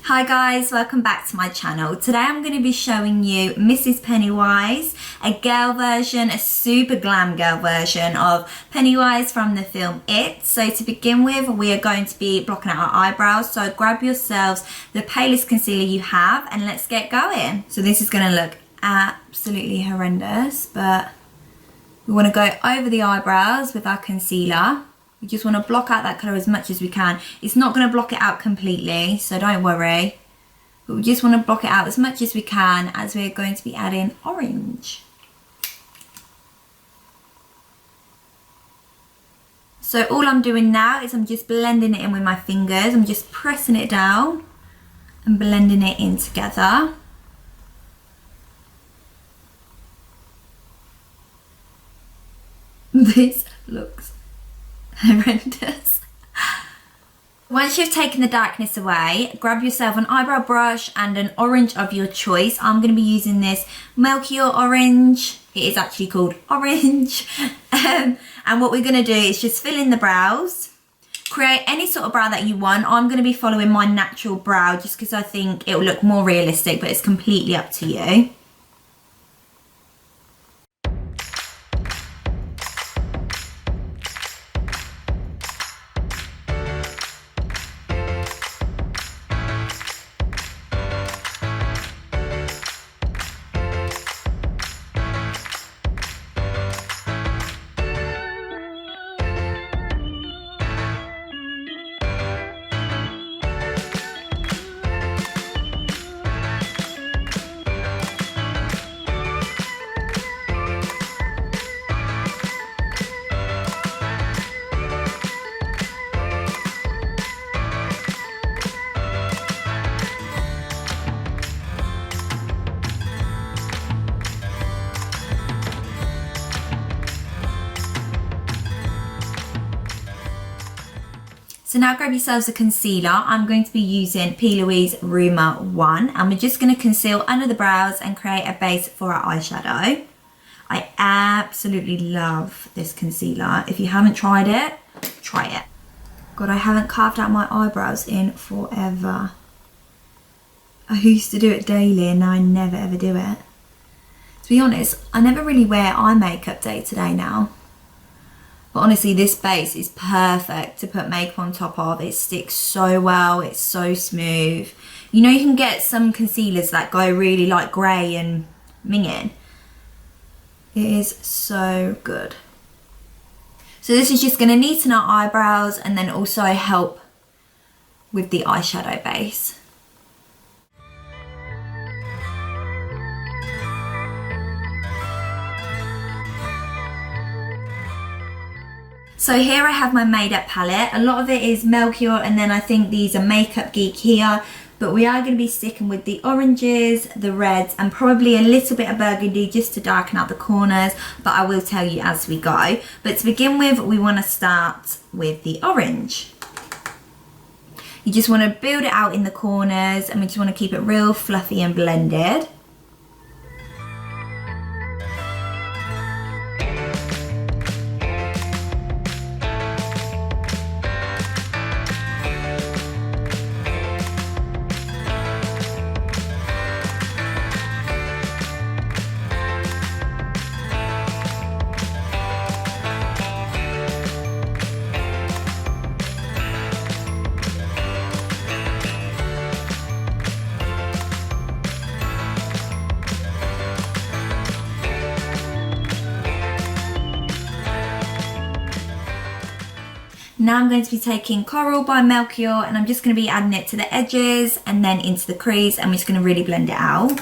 Hi guys, welcome back to my channel. Today I'm going to be showing you Mrs. Pennywise, a girl version, a super glam girl version of Pennywise from the film It. So to begin with, we are going to be blocking out our eyebrows. So grab yourselves the palest concealer you have and let's get going. So this is going to look absolutely horrendous, but we want to go over the eyebrows with our concealer. We just want to block out that colour as much as we can. It's not going to block it out completely, so don't worry. But we just want to block it out as much as we can as we're going to be adding orange. So all I'm doing now is I'm just blending it in with my fingers. I'm just pressing it down and blending it in together. This looks horrendous. Once you've taken the darkness away, grab yourself an eyebrow brush and an orange of your choice. I'm going to be using this Melchior orange. It is actually called orange. And what we're going to do is just fill in the brows. Create any sort of brow that you want. I'm going to be following my natural brow just because I think it will look more realistic, but it's completely up to you. So now grab yourselves a concealer. I'm going to be using P. Louise Rumour 1 and we're just going to conceal under the brows and create a base for our eyeshadow. I absolutely love this concealer. If you haven't tried it, try it. God, I haven't carved out my eyebrows in forever. I used to do it daily and now I never ever do it. To be honest, I never really wear eye makeup day to day now. But honestly, this base is perfect to put makeup on top of. It sticks so well, it's so smooth. You know, you can get some concealers that go really like grey and minging. It is so good. So this is just going to neaten our eyebrows and then also help with the eyeshadow base. So here I have my made up palette. A lot of it is Melchior and then I think these are Makeup Geek here. But we are going to be sticking with the oranges, the reds and probably a little bit of burgundy just to darken out the corners. But I will tell you as we go. But to begin with, we want to start with the orange. You just want to build it out in the corners and we just want to keep it real fluffy and blended. Now I'm going to be taking Coral by Melchior and I'm just going to be adding it to the edges and then into the crease and we're just going to really blend it out.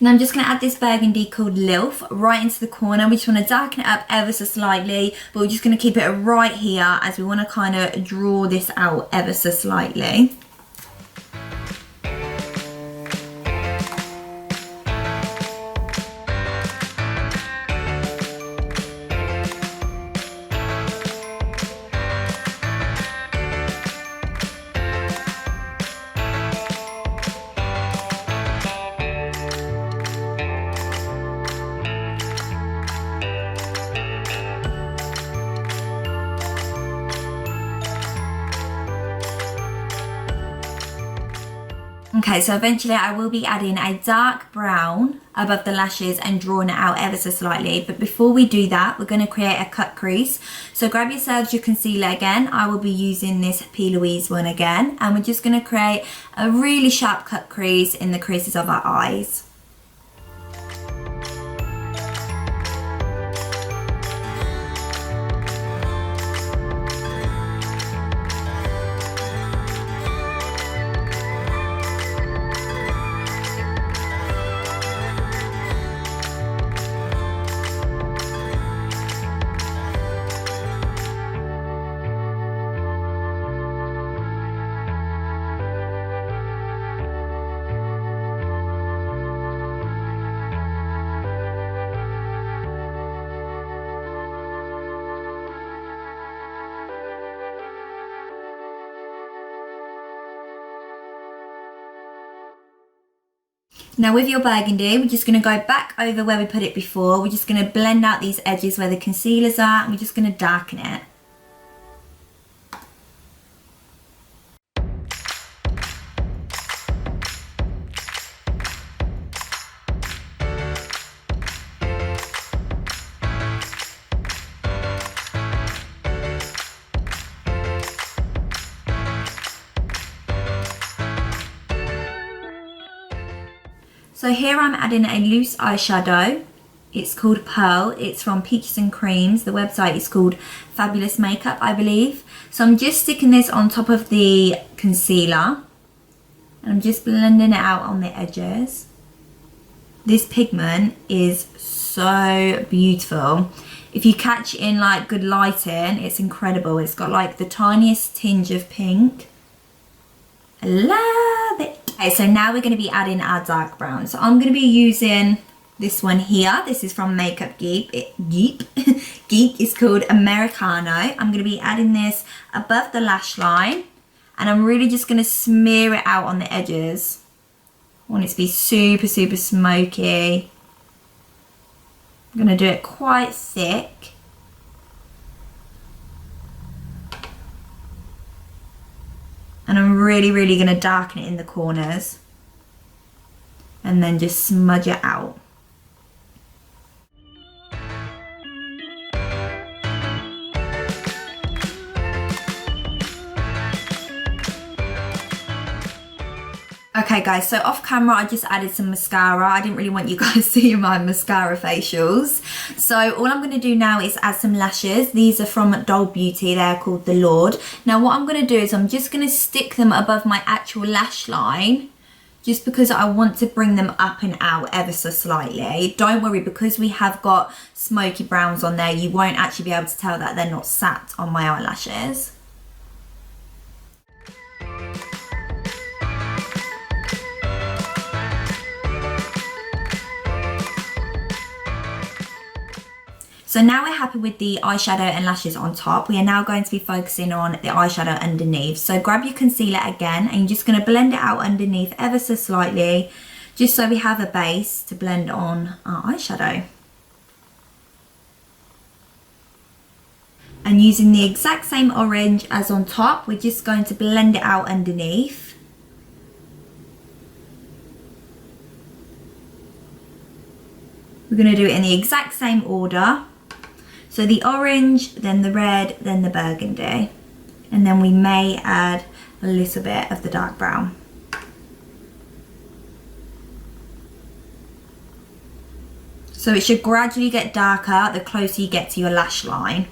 And I'm just going to add this burgundy called Lilf right into the corner. We just want to darken it up ever so slightly, but we're just going to keep it right here as we want to kind of draw this out ever so slightly. Okay, so eventually I will be adding a dark brown above the lashes and drawing it out ever so slightly. But before we do that, we're going to create a cut crease. So grab yourselves your concealer again. I will be using this P. Louise one again. And we're just going to create a really sharp cut crease in the creases of our eyes. Now with your burgundy, we're just going to go back over where we put it before. We're just going to blend out these edges where the concealers are, and we're just going to darken it. So here I'm adding a loose eyeshadow. It's called Pearl. It's from Peaches and Creams. The website is called Fabulous Makeup, I believe. So I'm just sticking this on top of the concealer. And I'm just blending it out on the edges. This pigment is so beautiful. If you catch it in like good lighting, it's incredible. It's got like the tiniest tinge of pink. I love it. Okay, so now we're going to be adding our dark brown. So I'm going to be using this one here. This is from Makeup Geek. Geek is called Americano. I'm going to be adding this above the lash line. And I'm really just going to smear it out on the edges. I want it to be super, super smoky. I'm going to do it quite thick. And I'm really, really going to darken it in the corners. And then just smudge it out. Okay guys, so off camera I just added some mascara. I didn't really want you guys seeing my mascara facials. So all I'm going to do now is add some lashes. These are from Doll Beauty. They're called The Lord. Now what I'm going to do is I'm just going to stick them above my actual lash line. Just because I want to bring them up and out ever so slightly. Don't worry, because we have got smoky browns on there, you won't actually be able to tell that they're not sat on my eyelashes. So now we're happy with the eyeshadow and lashes on top. We are now going to be focusing on the eyeshadow underneath. So grab your concealer again and you're just going to blend it out underneath ever so slightly, just so we have a base to blend on our eyeshadow. And using the exact same orange as on top, we're just going to blend it out underneath. We're going to do it in the exact same order. So the orange, then the red, then the burgundy. And then we may add a little bit of the dark brown. So it should gradually get darker the closer you get to your lash line.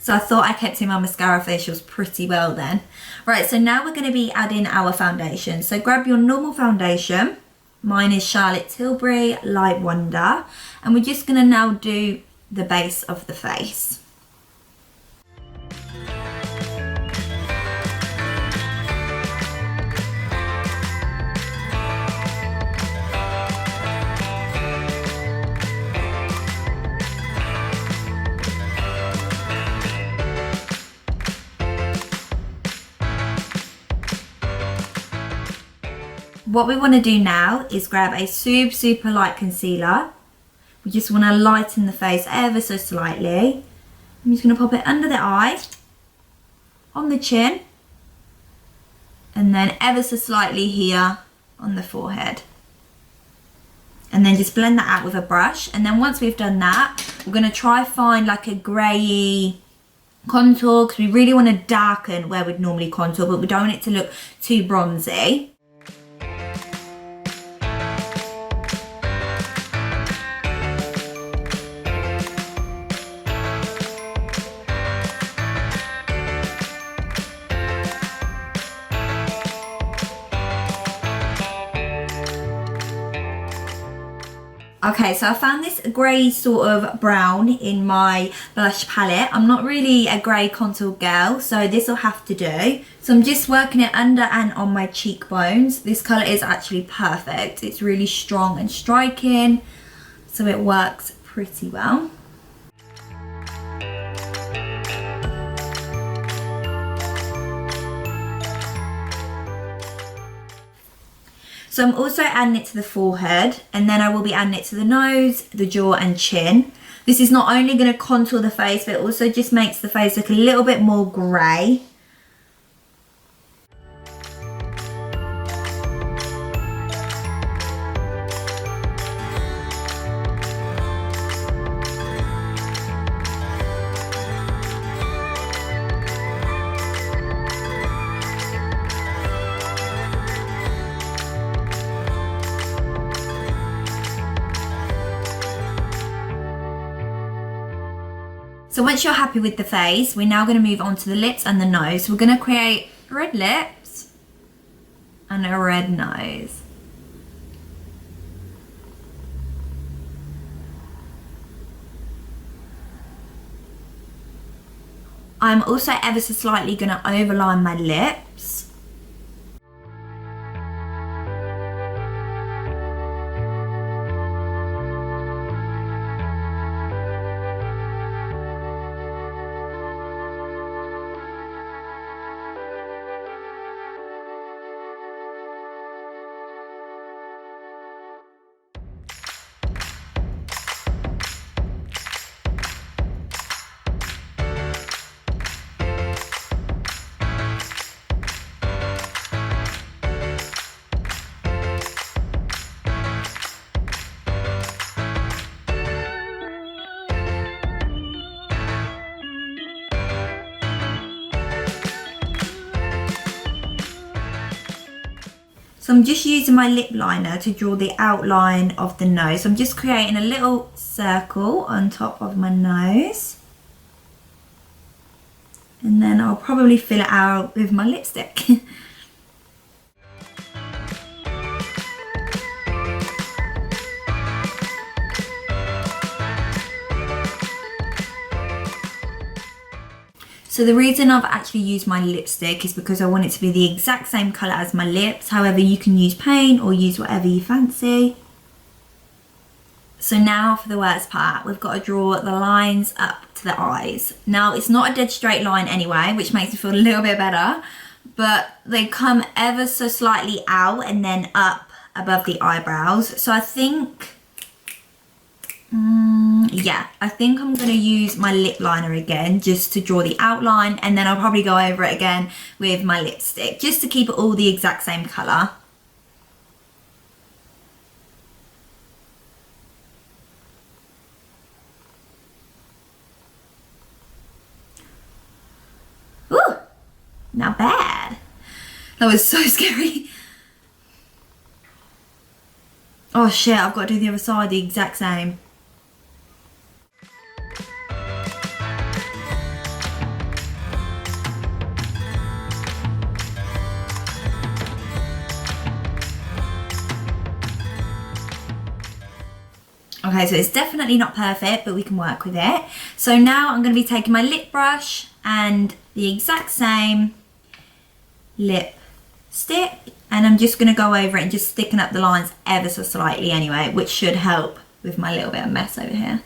So I thought I kept in my mascara facials pretty well then. Right, so now we're going to be adding our foundation. So grab your normal foundation. Mine is Charlotte Tilbury Light Wonder. And we're just going to now do the base of the face. What we want to do now is grab a super light concealer. We just want to lighten the face ever so slightly. I'm just going to pop it under the eye, on the chin, and then ever so slightly here on the forehead. And then just blend that out with a brush. And then once we've done that, we're going to try find like a grey contour, because we really want to darken where we'd normally contour, but we don't want it to look too bronzy. Okay, so I found this grey sort of brown in my blush palette. I'm not really a grey contour girl, so this will have to do. So I'm just working it under and on my cheekbones. This colour is actually perfect. It's really strong and striking, so it works pretty well. So I'm also adding it to the forehead, and then I will be adding it to the nose, the jaw and chin. This is not only going to contour the face, but it also just makes the face look a little bit more grey. So once you're happy with the face, we're now going to move on to the lips and the nose. So we're going to create red lips and a red nose. I'm also ever so slightly going to overline my lips. So I'm just using my lip liner to draw the outline of the nose. So I'm just creating a little circle on top of my nose. And then I'll probably fill it out with my lipstick. So the reason I've actually used my lipstick is because I want it to be the exact same colour as my lips. However, you can use paint or use whatever you fancy. So now for the worst part, we've got to draw the lines up to the eyes. Now it's not a dead straight line anyway, which makes me feel a little bit better, but they come ever so slightly out and then up above the eyebrows. So I think, yeah, I think I'm going to use my lip liner again just to draw the outline, and then I'll probably go over it again with my lipstick just to keep it all the exact same colour. Ooh, not bad. That was so scary. Oh shit, I've got to do the other side the exact same. Okay, so it's definitely not perfect, but we can work with it. So now I'm going to be taking my lip brush and the exact same lip stick, and I'm just going to go over it and just thicken up the lines ever so slightly anyway, which should help with my little bit of mess over here.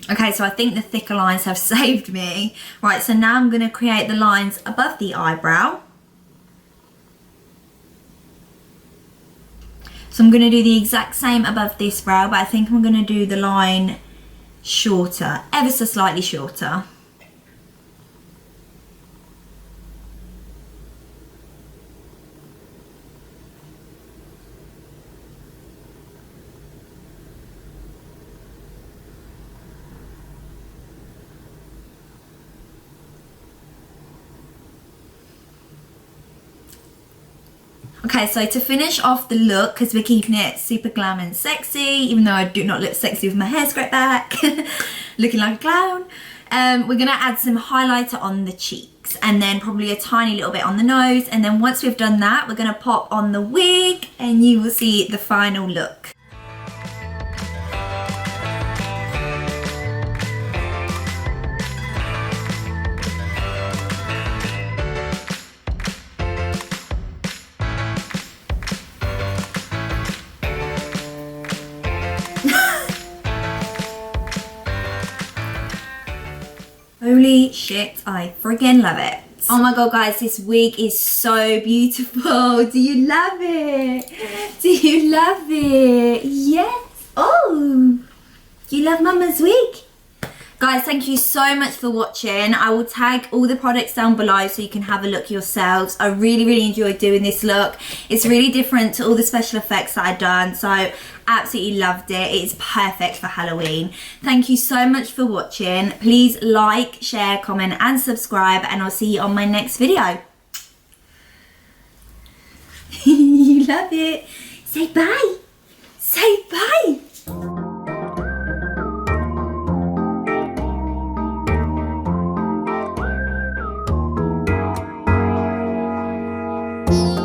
Okay, so I think the thicker lines have saved me. Right, so now I'm going to create the lines above the eyebrow. So I'm going to do the exact same above this brow, but I think I'm going to do the line shorter, ever so slightly shorter. Okay, so to finish off the look, because we're keeping it super glam and sexy, even though I do not look sexy with my hair scraped back, looking like a clown, we're going to add some highlighter on the cheeks and then probably a tiny little bit on the nose. And then once we've done that, we're going to pop on the wig and you will see the final look. Holy shit, I freaking love it. Oh my god guys, this wig is so beautiful. Do you love it? Do you love it? Yes. Oh, you love Mama's wig? Guys, thank you so much for watching. I will tag all the products down below so you can have a look yourselves. I really enjoyed doing this look. It's really different to all the special effects that I've done, so absolutely loved it. It's perfect for Halloween. Thank you so much for watching. Please like, share, comment and subscribe, and I'll see you on my next video. You love it. Say bye. Say bye. Thank you.